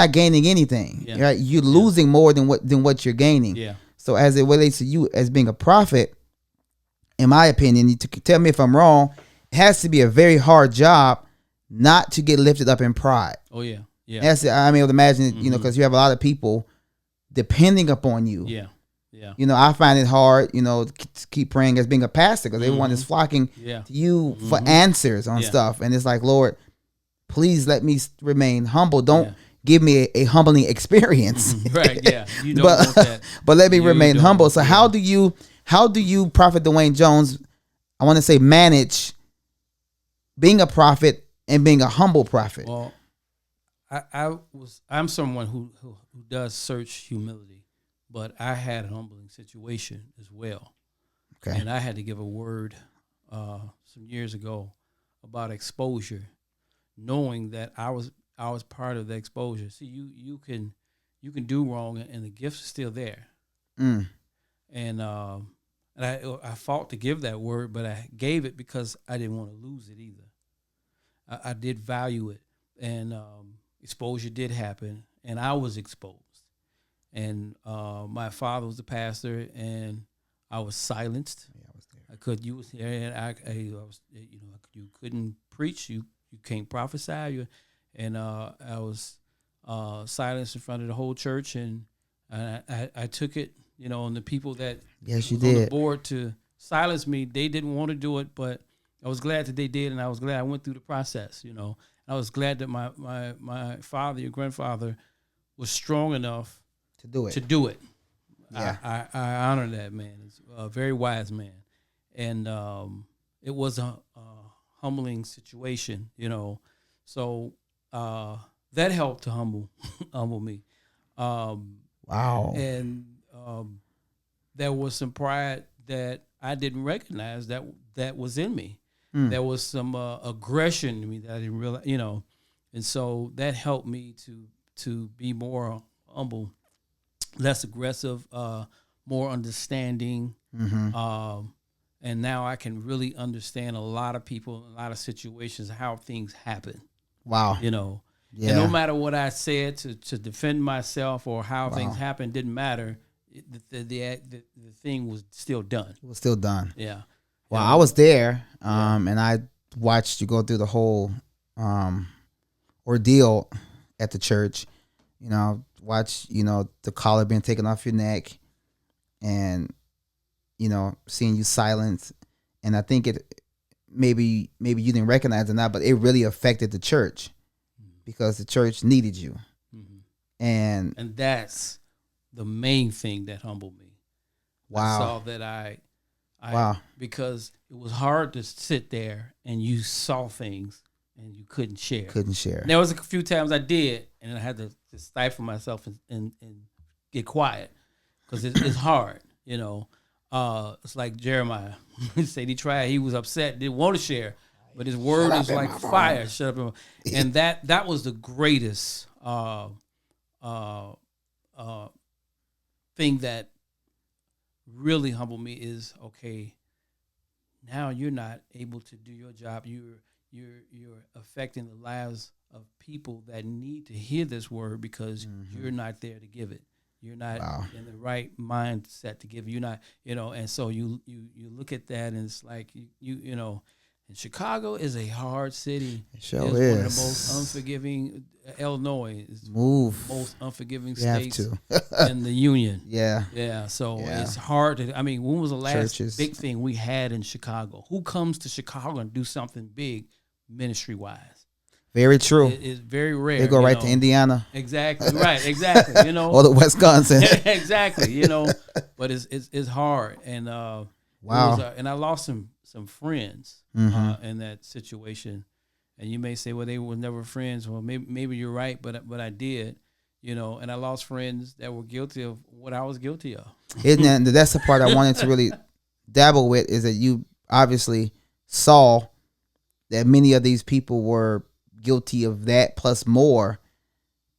not gaining anything. Yeah. Right? You're losing more than what you're gaining. Yeah. So as it relates to you as being a prophet, in my opinion, you tell me if I'm wrong, it has to be a very hard job not to get lifted up in pride. Oh yeah. Yeah. That's I mean, I would imagine, because you have a lot of people depending upon you. Yeah. Yeah. I find it hard, to keep praying as being a pastor because everyone is flocking to you for answers on stuff. And it's like, Lord, please let me remain humble. Don't give me a humbling experience. Right. Yeah. You don't want that. But let me remain humble. So how do you, Prophet Dwayne Jones, I want to say, manage being a prophet and being a humble prophet? Well, I'm someone who does search humility, but I had a humbling situation as well. Okay. And I had to give a word some years ago about exposure, knowing that I was part of the exposure. See, you can do wrong and the gifts are still there. And I fought to give that word, but I gave it because I didn't want to lose it either. I did value it, and exposure did happen, and I was exposed. And my father was the pastor, and I was silenced. Yeah, I was there. You was there, and I was, you couldn't preach, you can't prophesy, and I was silenced in front of the whole church, and I took it, and the people that was on the board to silence me, they didn't want to do it, but I was glad that they did, and I was glad I went through the process. I was glad that my father, your grandfather, was strong enough to do it. Yeah. I honor that man. He's a very wise man, and it was a humbling situation, So that helped to humble me. Wow. And there was some pride that I didn't recognize that was in me. There was some aggression in me that I didn't realize, and so that helped me to be more humble, less aggressive, more understanding. And now I can really understand a lot of people, a lot of situations, how things happen. Wow. And no matter what I said to defend myself or how things happened, didn't matter. The thing was still done. It was still done. Yeah. Well, I was there, and I watched you go through the whole ordeal at the church. Watch, the collar being taken off your neck, and seeing you silent. And I think it maybe you didn't recognize it or not, but it really affected the church because the church needed you. And that's the main thing that humbled me. Wow. I saw that because it was hard to sit there and you saw things and you couldn't share. There was a few times I did, and I had to stifle myself and get quiet because it's hard, It's like Jeremiah. He said he tried. He was upset, didn't want to share, but his word is like fire. Shut up. And that was the greatest thing that really humbled me is, okay, now you're not able to do your job. You're affecting the lives of people that need to hear this word because you're not there to give it. You're not in the right mindset to give it. You're not, and so you look at that and it's like and Chicago is a hard city. It sure is. One of the most unforgiving. Illinois is the most unforgiving states in the union. Yeah. So it's hard to. I mean, when was the last big thing we had in Chicago? Who comes to Chicago and do something big, ministry wise? Very true. It's very rare. They go right to Indiana. Exactly. Right. Exactly. Or the Wisconsin. Exactly. But it's hard, and and I lost some friends in that situation. And you may say, well, they were never friends. Well, maybe you're right, but I did, and I lost friends that were guilty of what I was guilty of. And that's the part I wanted to really dabble with, is that you obviously saw that many of these people were guilty of that plus more,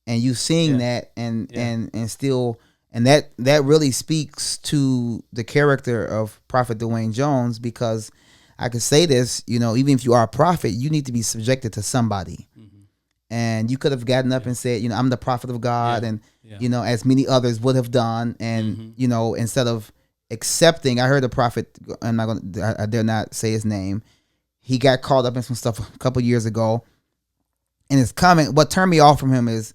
and you seeing that and still, and that really speaks to the character of Prophet Dwayne Jones, because I could say this, even if you are a prophet, you need to be subjected to somebody. and you could have gotten up and said, I'm the prophet of God, and as many others would have done, and instead of accepting, I heard the prophet. I dare not say his name. He got caught up in some stuff a couple years ago, and his comment. What turned me off from him is,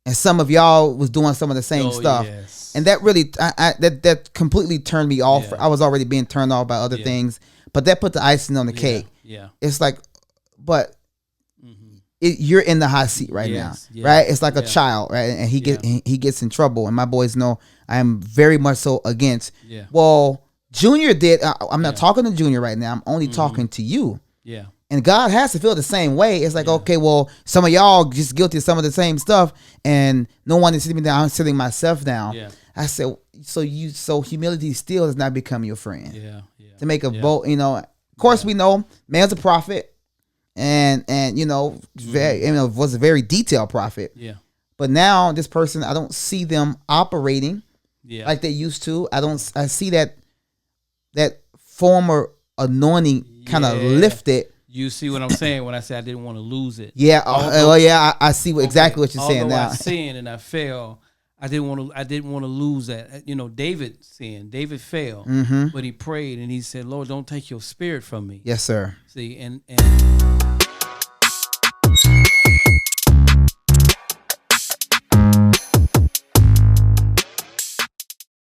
and some of y'all was doing some of the same stuff, and that really, that completely turned me off. I was already being turned off by other things, but that put the icing on the cake. It's like, but you're in the hot seat right now, right? It's like a child, right? And he gets in trouble, and my boys know I am very much so against. Well, Junior did. I'm not talking to Junior right now. I'm only talking to you. And God has to feel the same way. It's like, okay, well, some of y'all just guilty of some of the same stuff, and no one is sitting me down. I'm sitting myself down. I said, so humility still has not become your friend. To make a vote, of course we know man's a prophet. And very, was a very detailed prophet. But now this person, I don't see them operating like they used to. I see that former anointing kind of lifted. You see what I'm saying when I say I didn't want to lose it. I see exactly what you're saying now. I sinned and I fell. I didn't want to lose that. David sinned. David fell, but he prayed and he said, "Lord, don't take your spirit from me." Yes, sir. See, and